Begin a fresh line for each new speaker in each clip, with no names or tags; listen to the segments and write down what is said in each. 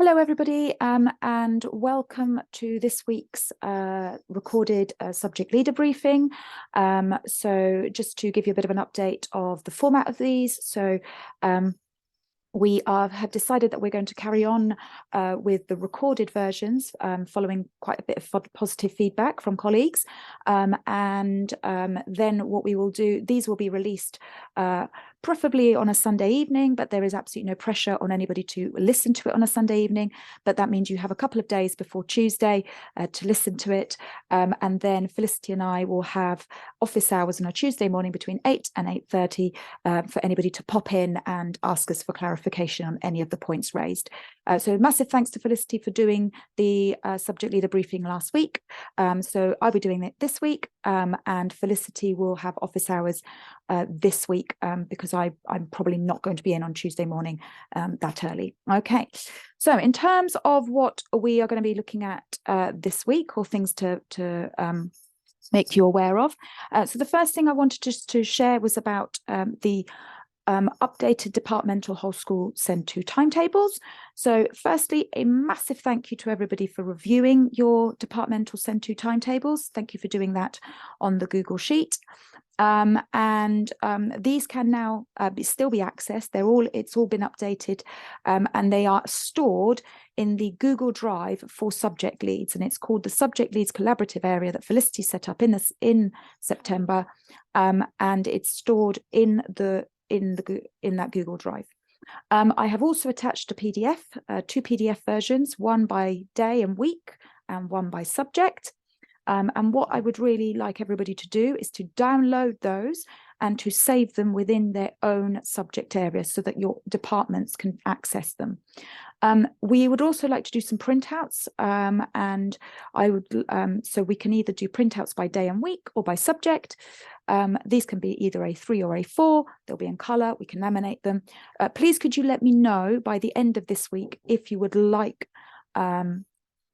Hello, everybody, and welcome to this week's recorded subject leader briefing. So just to give you a bit of an update of the format of these. So we have decided that we're going to carry on with the recorded versions following quite a bit of positive feedback from colleagues. Then what we will do, these will be released preferably on a Sunday evening, but there is absolutely no pressure on anybody to listen to it on a Sunday evening. But that means you have a couple of days before Tuesday to listen to it. And then Felicity and I will have office hours on a Tuesday morning between 8 and 8:30 for anybody to pop in and ask us for clarification on any of the points raised. So massive thanks to Felicity for doing the subject leader briefing last week. So I'll be doing it this week, and Felicity will have office hours this week because I'm probably not going to be in on Tuesday morning that early. Okay, so in terms of what we are going to be looking at this week, or things to make you aware of. So the first thing I wanted just to share was about the updated departmental whole school Send To timetables. So firstly, a massive thank you to everybody for reviewing your departmental Send To timetables. Thank you for doing that on the Google Sheet. These can now still be accessed. It's all been updated, and they are stored in the Google Drive for subject leads, and it's called the Subject Leads Collaborative Area that Felicity set up in September, and it's stored in that Google Drive. I have also attached a PDF, two PDF versions, one by day and week, and one by subject. And what I would really like everybody to do is to download those and to save them within their own subject area so that your departments can access them. We would also like to do some printouts, and so we can either do printouts by day and week or by subject. These can be either A3 or A4. They'll be in color. We can laminate them. Please, could you let me know by the end of this week if you would like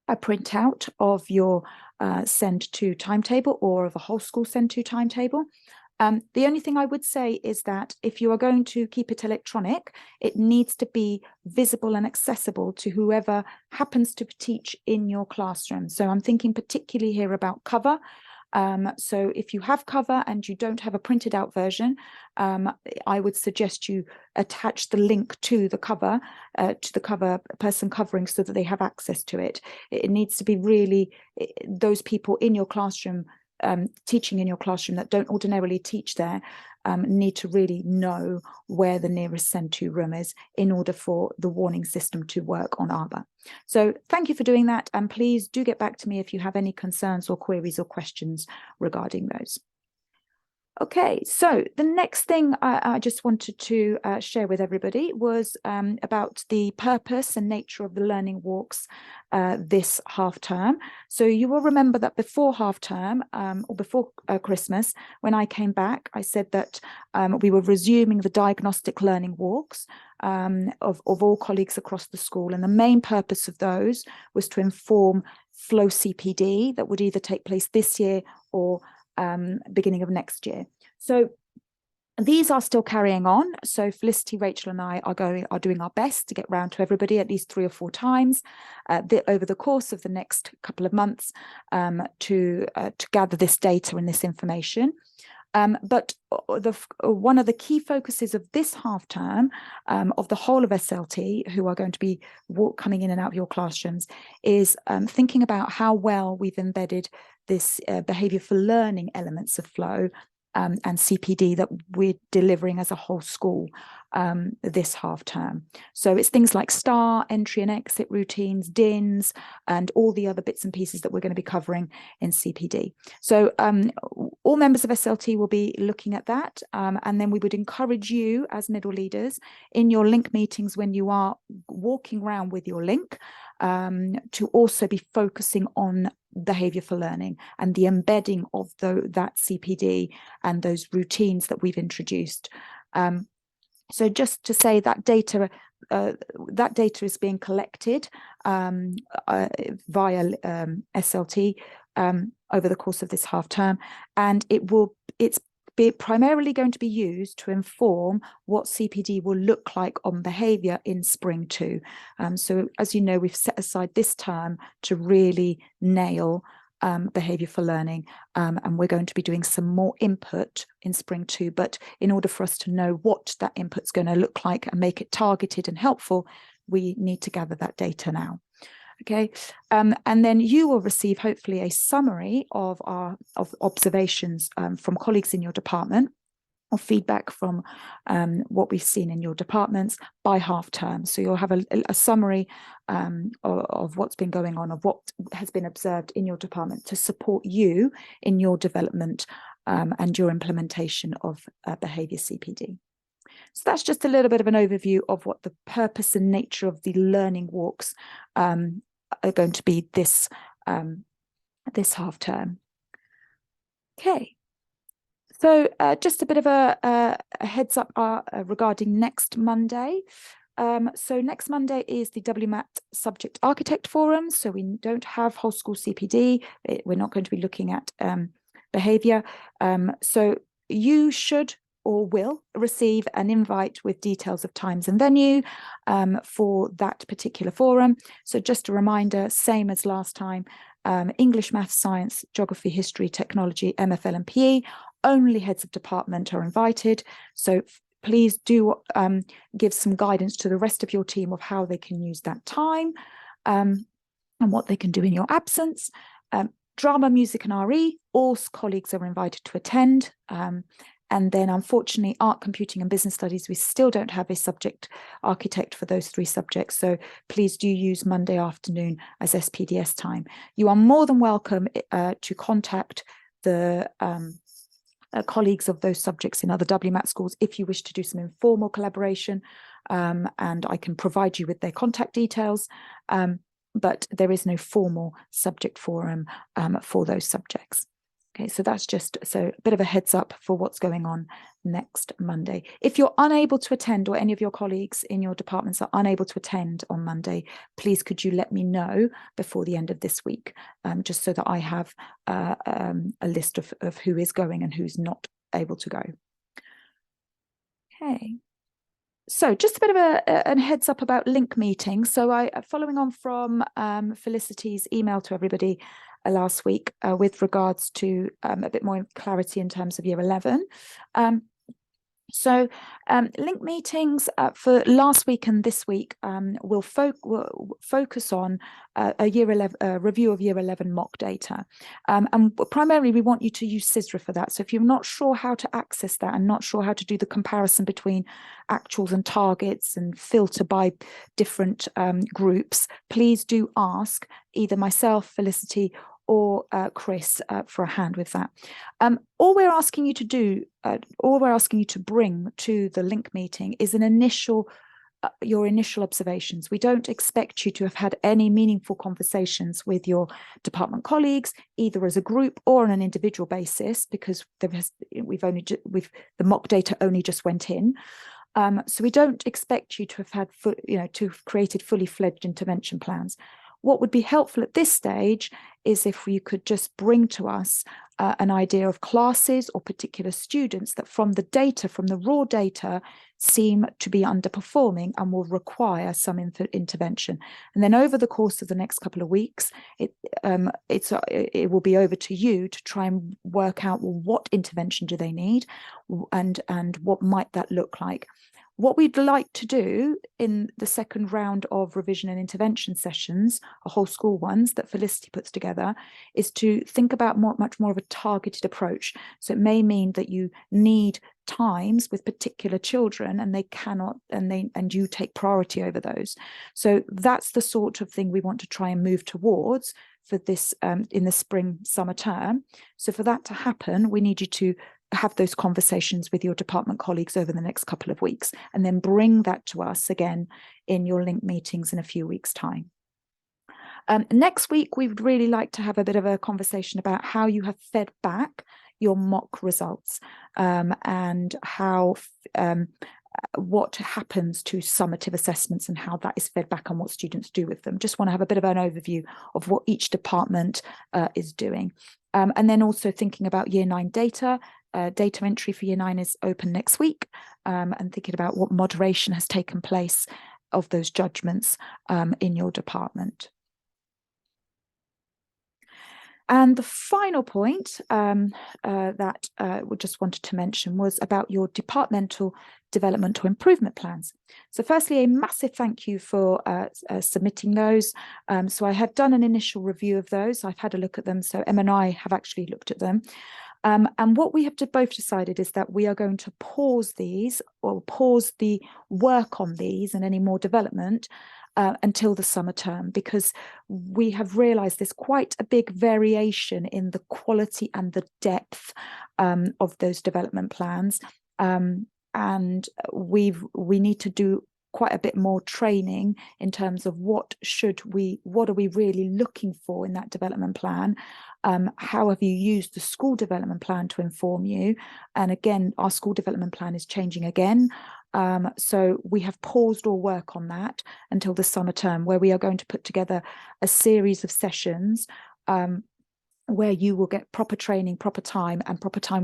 a printout of your Send To timetable or of a whole school Send To timetable. The only thing I would say is that if you are going to keep it electronic, it needs to be visible and accessible to whoever happens to teach in your classroom. So I'm thinking particularly here about cover. So if you have cover and you don't have a printed out version, I would suggest you attach the link to the cover person covering so that they have access to it. It needs to be really those people in your classroom, teaching in your classroom that don't ordinarily teach there, need to really know where the nearest Send To room is in order for the warning system to work on Arbor. So thank you for doing that, and please do get back to me if you have any concerns or queries or questions regarding those. Okay, so the next thing I just wanted to share with everybody was about the purpose and nature of the learning walks this half term. So you will remember that before half term, or before Christmas, when I came back, I said that we were resuming the diagnostic learning walks of all colleagues across the school. And the main purpose of those was to inform Flow CPD that would either take place this year or beginning of next year. So these are still carrying on. So Felicity, Rachel and I are doing our best to get round to everybody at least 3 or 4 times over the course of the next couple of months to gather this data and this information. But one of the key focuses of this half term of the whole of SLT, who are going to be coming in and out of your classrooms, is thinking about how well we've embedded this behaviour for learning elements of Flow and CPD that we're delivering as a whole school this half term. So it's things like STAR, entry and exit routines, DINs, and all the other bits and pieces that we're going to be covering in CPD. So all members of SLT will be looking at that, and then we would encourage you as middle leaders in your link meetings when you are walking around with your link to also be focusing on behaviour for learning and the embedding of that CPD and those routines that we've introduced. So just to say that data is being collected via SLT over the course of this half term, and it's primarily going to be used to inform what CPD will look like on behaviour in Spring 2. So as you know, we've set aside this term to really nail behaviour for learning, and we're going to be doing some more input in Spring 2. But in order for us to know what that input's going to look like and make it targeted and helpful, we need to gather that data now. Okay, and then you will receive hopefully a summary of observations from colleagues in your department, or feedback from what we've seen in your departments by half term. So you'll have a summary of what's been going on, of what has been observed in your department to support you in your development and your implementation of behaviour CPD. So that's just a little bit of an overview of what the purpose and nature of the learning walks are going to be this half term. Okay, so just a bit of a heads up regarding next Monday. So next Monday is the WMAT Subject Architect Forum. So we don't have whole school CPD. We're not going to be looking at behaviour. So you should or will receive an invite with details of times and venue for that particular forum. So just a reminder, same as last time, English, Maths, Science, Geography, History, Technology, MFL and PE, only heads of department are invited. So please do give some guidance to the rest of your team of how they can use that time and what they can do in your absence. Drama, music and RE, all colleagues are invited to attend. And then, unfortunately, art, computing and business studies, we still don't have a subject architect for those 3 subjects. So please do use Monday afternoon as SPDS time. You are more than welcome to contact the colleagues of those subjects in other WMAT schools if you wish to do some informal collaboration, and I can provide you with their contact details. But there is no formal subject forum for those subjects. Okay, so that's just a bit of a heads up for what's going on next Monday. If you're unable to attend, or any of your colleagues in your departments are unable to attend on Monday, please could you let me know before the end of this week, just so that I have a list of who is going and who's not able to go. Okay. So just a bit of a heads up about link meetings. So following on from Felicity's email to everybody last week with regards to a bit more clarity in terms of Year 11. So link meetings for last week and this week will focus on a Year 11 review of Year 11 mock data, and primarily we want you to use CISRA for that. So if you're not sure how to access that and not sure how to do the comparison between actuals and targets and filter by different groups, please do ask either myself, Felicity, or Chris for a hand with that. All we're asking you to do, all we're asking you to bring to the link meeting is an initial, your initial observations. We don't expect you to have had any meaningful conversations with your department colleagues, either as a group or on an individual basis, because the mock data only just went in. So we don't expect you to have had, to have created fully fledged intervention plans. What would be helpful at this stage is if you could just bring to us an idea of classes or particular students that from the data, from the raw data, seem to be underperforming and will require some intervention. And then over the course of the next couple of weeks, it will be over to you to try and work out, well, what intervention do they need and what might that look like. What we'd like to do in the second round of revision and intervention sessions, whole school ones that Felicity puts together, is to think about much more of a targeted approach. So it may mean that you need times with particular children and they cannot, and you take priority over those. So that's the sort of thing we want to try and move towards for this in the spring summer term. So for that to happen, we need you to have those conversations with your department colleagues over the next couple of weeks, and then bring that to us again in your link meetings in a few weeks' time. Next week, we would really like to have a bit of a conversation about how you have fed back your mock results and how what happens to summative assessments and how that is fed back and what students do with them. Just want to have a bit of an overview of what each department is doing. And then also thinking about Year 9 data. data entry for Year 9 is open next week, and thinking about what moderation has taken place of those judgments in your department. And the final point that we just wanted to mention was about your departmental development or improvement plans. So firstly, a massive thank you for submitting those. So I have done an initial review of those. I've had a look at them. So Em and I have actually looked at them. And what we have both decided is that we are going to pause these, or pause the work on these and any more development until the summer term, because we have realized there's quite a big variation in the quality and the depth of those development plans. And we need to do quite a bit more training in terms of what are we really looking for in that development plan. How have you used the school development plan to inform you? And again, our school development plan is changing again. So we have paused all work on that until the summer term, where we are going to put together a series of sessions where you will get proper training, proper time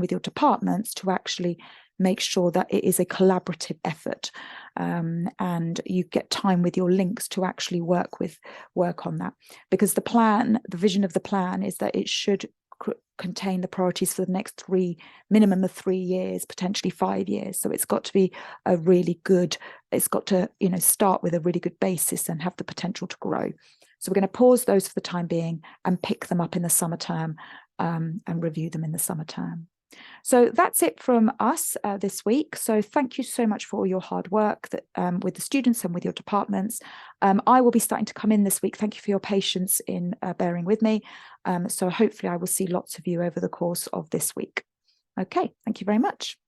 with your departments to actually make sure that it is a collaborative effort, and you get time with your links to actually work on that. Because the vision of the plan is that it should contain the priorities for the next minimum of 3 years, potentially 5 years. So it's got to be a really good, it's got to, start with a really good basis and have the potential to grow. So we're going to pause those for the time being and pick them up in the summer term, and review them in the summer term. So that's it from us this week. So thank you so much for all your hard work with the students and with your departments. I will be starting to come in this week. Thank you for your patience in bearing with me. So hopefully I will see lots of you over the course of this week. Okay, thank you very much.